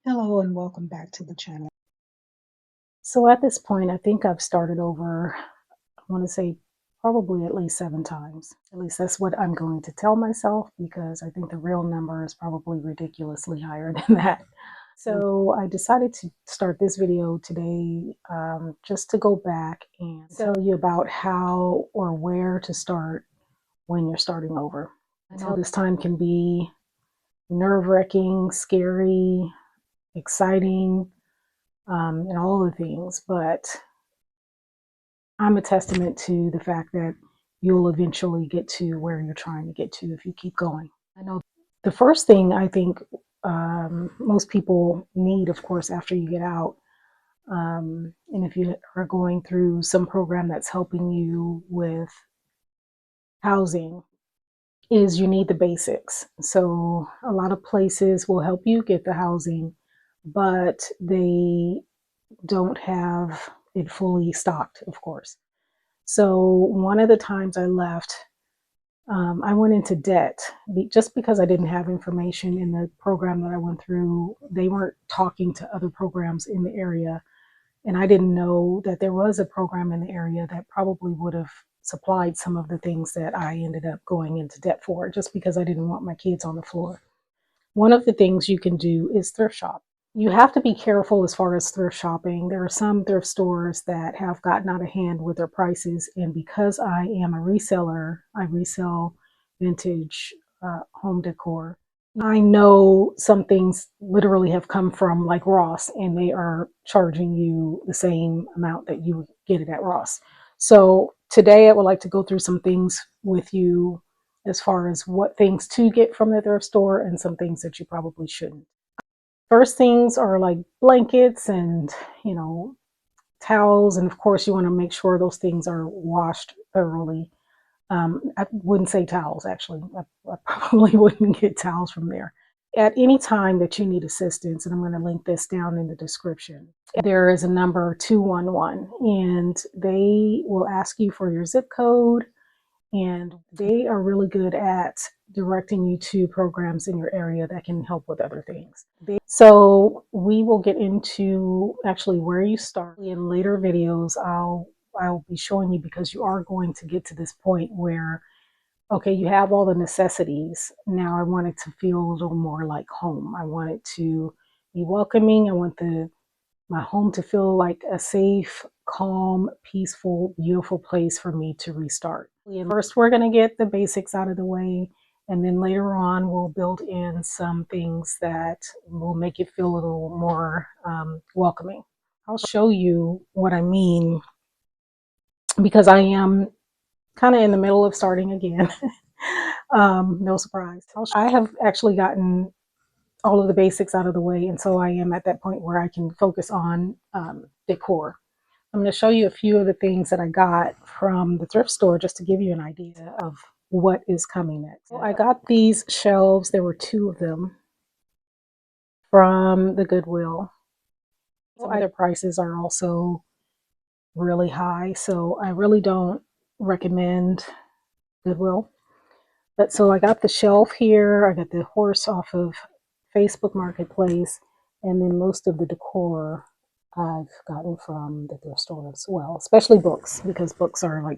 Hello and welcome back to the channel. So at this point, I think I've started over, I want to say probably at least 7 times. At least that's what I'm going to tell myself, because I think the real number is probably ridiculously higher than that. So I decided to start this video today just to go back and tell you about how or where to start when you're starting over. I know this time can be nerve-wracking, scary, exciting, and all the things, but I'm a testament to the fact that you'll eventually get to where you're trying to get to if you keep going. I know the first thing I think most people need, of course, after you get out, and if you are going through some program that's helping you with housing, is you need the basics. So a lot of places will help you get the housing, but they don't have it fully stocked, of course. So one of the times I left, I went into debt just because I didn't have information in the program that I went through. They weren't talking to other programs in the area, and I didn't know that there was a program in the area that probably would have supplied some of the things that I ended up going into debt for, just because I didn't want my kids on the floor. One of the things you can do is thrift shop. You have to be careful as far as thrift shopping. There are some thrift stores that have gotten out of hand with their prices, and because I am a reseller, I resell vintage home decor. I know some things literally have come from like Ross, and they are charging you the same amount that you would get it at Ross. So today I would like to go through some things with you as far as what things to get from the thrift store and some things that you probably shouldn't. First things are like blankets and, towels. And of course, you want to make sure those things are washed thoroughly. I wouldn't say towels, actually. I probably wouldn't get towels from there. At any time that you need assistance, and I'm going to link this down in the description, there is a number 211, and they will ask you for your zip code, and they are really good at directing you to programs in your area that can help with other things. So we will get into actually where you start in later videos. I'll be showing you, because you are going to get to this point where, okay, you have all the necessities. Now I want it to feel a little more like home. I want it to be welcoming. I want my home to feel like a safe, calm, peaceful, beautiful place for me to restart. And first, we're going to get the basics out of the way, and then later on, we'll build in some things that will make it feel a little more welcoming. I'll show you what I mean, because I am kind of in the middle of starting again. No surprise. I have actually gotten all of the basics out of the way, and so I am at that point where I can focus on decor. I'm going to show you a few of the things that I got from the thrift store just to give you an idea of what is coming next. So I got these shelves. There were 2 of them from the Goodwill. Some of their prices are also really high, so I really don't recommend Goodwill. But so I got the shelf here. I got the horse off of Facebook Marketplace, and then most of the decor I've gotten from the thrift store as well, especially books, because books are like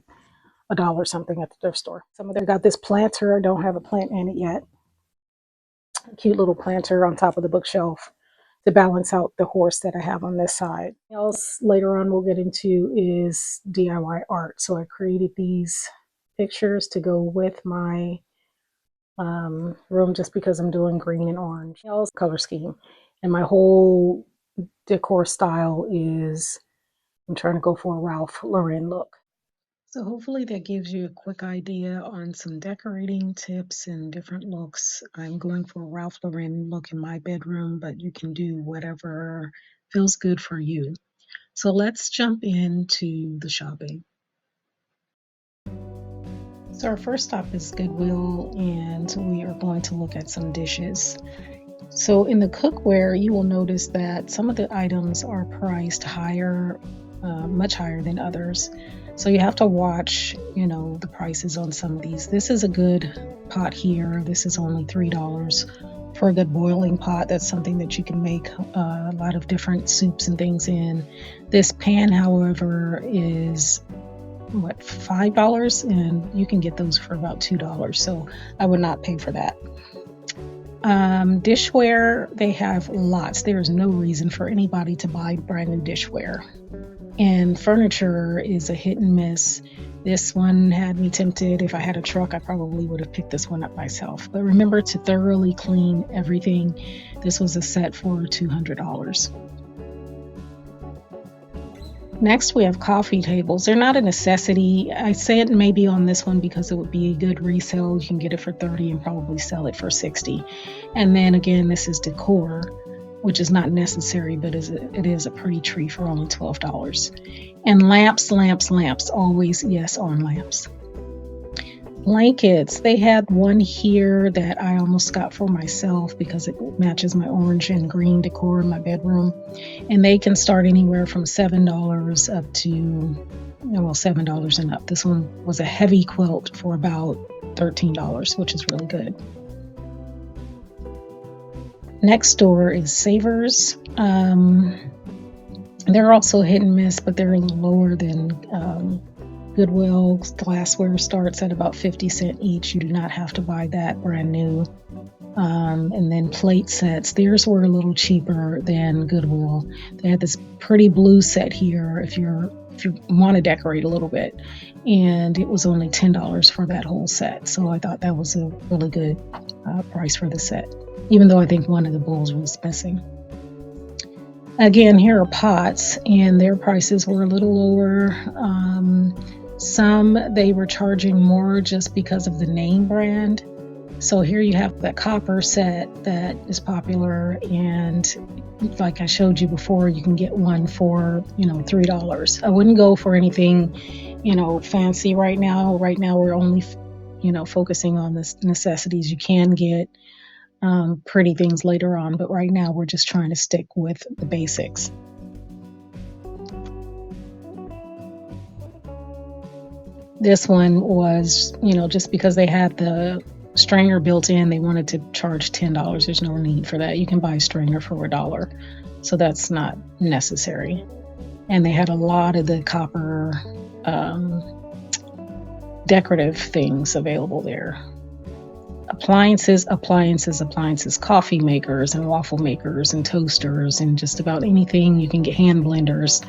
$1 something at the thrift store. Some of them got this planter. I don't have a plant in it yet. A cute little planter on top of the bookshelf to balance out the horse that I have on this side. What else later on we'll get into is DIY art. So I created these pictures to go with my room, just because I'm doing green and orange color scheme, and my whole decor style is, I'm trying to go for a Ralph Lauren look. So hopefully that gives you a quick idea on some decorating tips and different looks. I'm going for a Ralph Lauren look in my bedroom, but you can do whatever feels good for you. So let's jump into the shopping. So our first stop is Goodwill, and we are going to look at some dishes. So in the cookware, you will notice that some of the items are priced higher, much higher than others. So you have to watch, the prices on some of these. This is a good pot here. This is only $3 for a good boiling pot. That's something that you can make a lot of different soups and things in. This pan, however, is $5, and you can get those for about $2, so I would not pay for that. Dishware, they have lots. There's no reason for anybody to buy brand new dishware. And furniture is a hit and miss. This one had me tempted. If I had a truck, I probably would have picked this one up myself. But remember to thoroughly clean everything. This was a set for $200. Next, we have coffee tables. They're not a necessity. I said maybe on this one because it would be a good resale. You can get it for $30 and probably sell it for $60. And then again, this is decor, which is not necessary, but it is a pretty treat for only $12. And lamps. Always yes on lamps. Blankets. They had one here that I almost got for myself because it matches my orange and green decor in my bedroom. And they can start anywhere from $7 up to, $7 and up. This one was a heavy quilt for about $13, which is really good. Next door is Savers. They're also hit and miss, but they're a little lower than Goodwill. Glassware starts at about 50 cents each. You do not have to buy that brand new. And then plate sets, theirs were a little cheaper than Goodwill. They had this pretty blue set here if you want to decorate a little bit, and it was only $10 for that whole set. So I thought that was a really good price for the set, even though I think one of the bowls was missing. Again, here are pots, and their prices were a little lower. Some they were charging more just because of the name brand. So here you have that copper set that is popular, and like I showed you before, you can get one for $3. I wouldn't go for anything fancy right now. Right now we're only focusing on the necessities. You can get pretty things later on, but right now we're just trying to stick with the basics. This one was, just because they had the strainer built in, they wanted to charge $10. There's no need for that. You can buy a strainer for $1, so that's not necessary. And they had a lot of the copper decorative things available there. Appliances, coffee makers and waffle makers and toasters and just about anything. You can get hand blenders.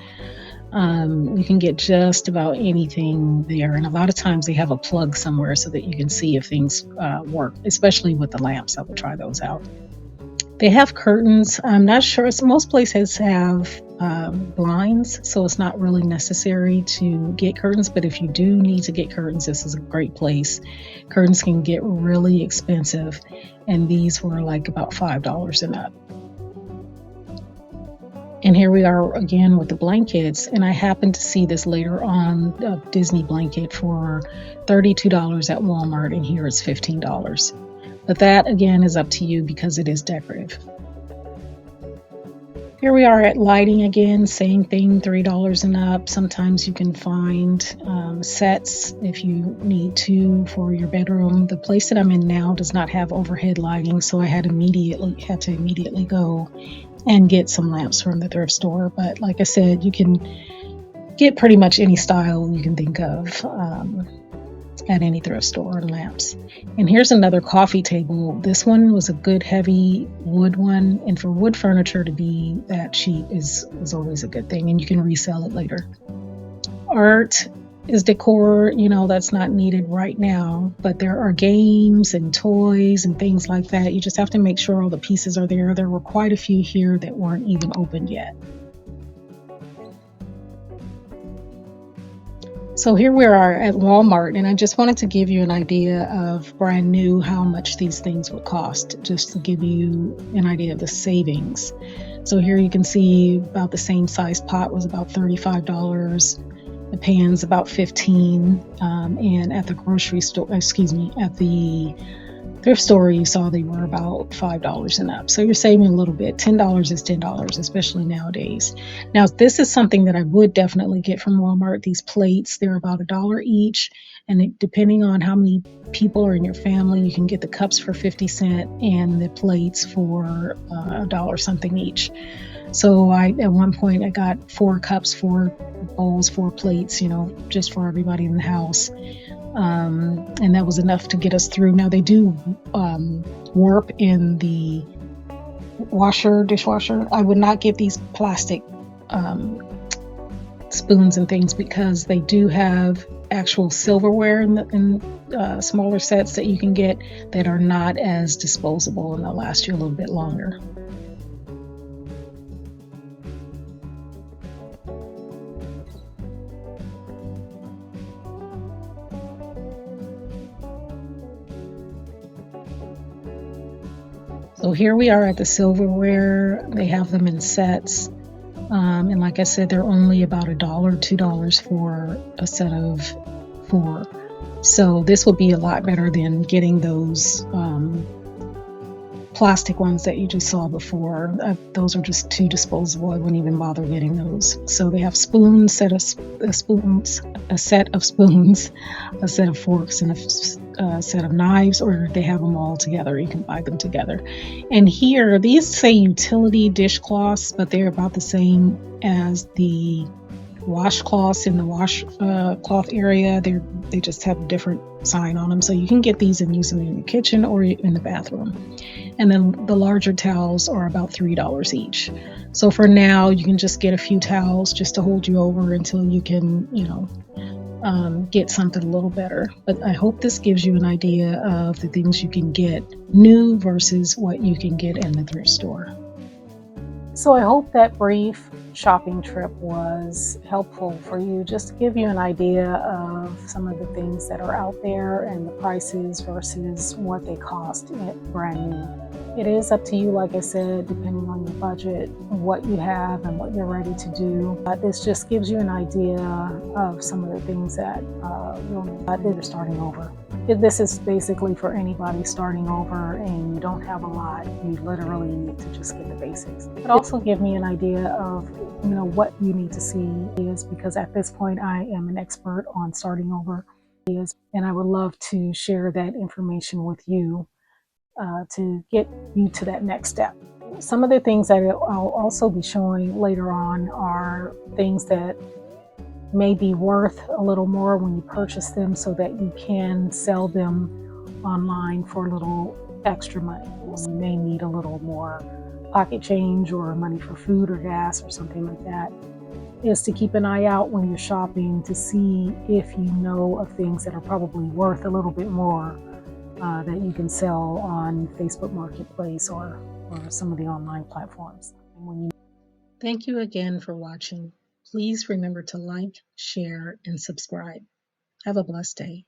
You can get just about anything there. And a lot of times they have a plug somewhere so that you can see if things work, especially with the lamps. I would try those out. They have curtains. I'm not sure. Most places have blinds, so it's not really necessary to get curtains. But if you do need to get curtains, this is a great place. Curtains can get really expensive, and these were like about $5 and up. And here we are again with the blankets, and I happened to see this later on, a Disney blanket for $32 at Walmart, and here it's $15. But that again is up to you because it is decorative. Here we are at lighting again, same thing, $3 and up. Sometimes you can find sets if you need to for your bedroom. The place that I'm in now does not have overhead lighting, so I had to immediately go and get some lamps from the thrift store. But like I said, you can get pretty much any style you can think of at any thrift store and lamps. And here's another coffee table. This one was a good heavy wood one, and for wood furniture to be that cheap is always a good thing, and you can resell it later. Art is decor, that's not needed right now, but there are games and toys and things like that. You just have to make sure all the pieces are there. There were quite a few here that weren't even opened yet. So here we are at Walmart, and I just wanted to give you an idea of brand new how much these things would cost, just to give you an idea of the savings. So here you can see about the same size pot was about $35. The pan's about $15, and at the grocery store, at the thrift store, you saw they were about $5 and up. So you're saving a little bit. $10 is $10, especially nowadays. Now, this is something that I would definitely get from Walmart. These plates, they're about $1 each. And depending on how many people are in your family, you can get the cups for 50 cents and the plates for $1 something each. So at one point, I got 4 cups, 4 bowls, 4 plates, just for everybody in the house. And that was enough to get us through. Now they do warp in the dishwasher. I would not get these plastic spoons and things because they do have actual silverware in smaller sets that you can get that are not as disposable, and they'll last you a little bit longer. So here we are at the silverware. They have them in sets. And like I said, they're only about $1, $2 for a set of 4. So this would be a lot better than getting those plastic ones that you just saw before. Those are just too disposable. I wouldn't even bother getting those. So they have spoons, a set of spoons, a set of forks, and a set of knives, or they have them all together. You can buy them together. And here, these say utility dishcloths, but they're about the same as the washcloths in the washcloth area. They just have a different sign on them. So you can get these and use them in your kitchen or in the bathroom. And then the larger towels are about $3 each. So for now, you can just get a few towels just to hold you over until you can, get something a little better. But I hope this gives you an idea of the things you can get new versus what you can get in the thrift store. So I hope that brief shopping trip was helpful for you, just to give you an idea of some of the things that are out there and the prices versus what they cost brand new. It is up to you, like I said, depending on your budget, what you have and what you're ready to do. But this just gives you an idea of some of the things that you're starting over. This is basically for anybody starting over and you don't have a lot. You literally need to just get the basics. But also give me an idea of what you need to see is, because at this point I am an expert on starting over, and I would love to share that information with you to get you to that next step. Some of the things that I'll also be showing later on are things that may be worth a little more when you purchase them, so that you can sell them online for a little extra money. You may need a little more pocket change or money for food or gas or something like that. Is to keep an eye out when you're shopping to see if you know of things that are probably worth a little bit more that you can sell on Facebook Marketplace or some of the online platforms. Thank you again for watching. Please remember to like, share, and subscribe. Have a blessed day.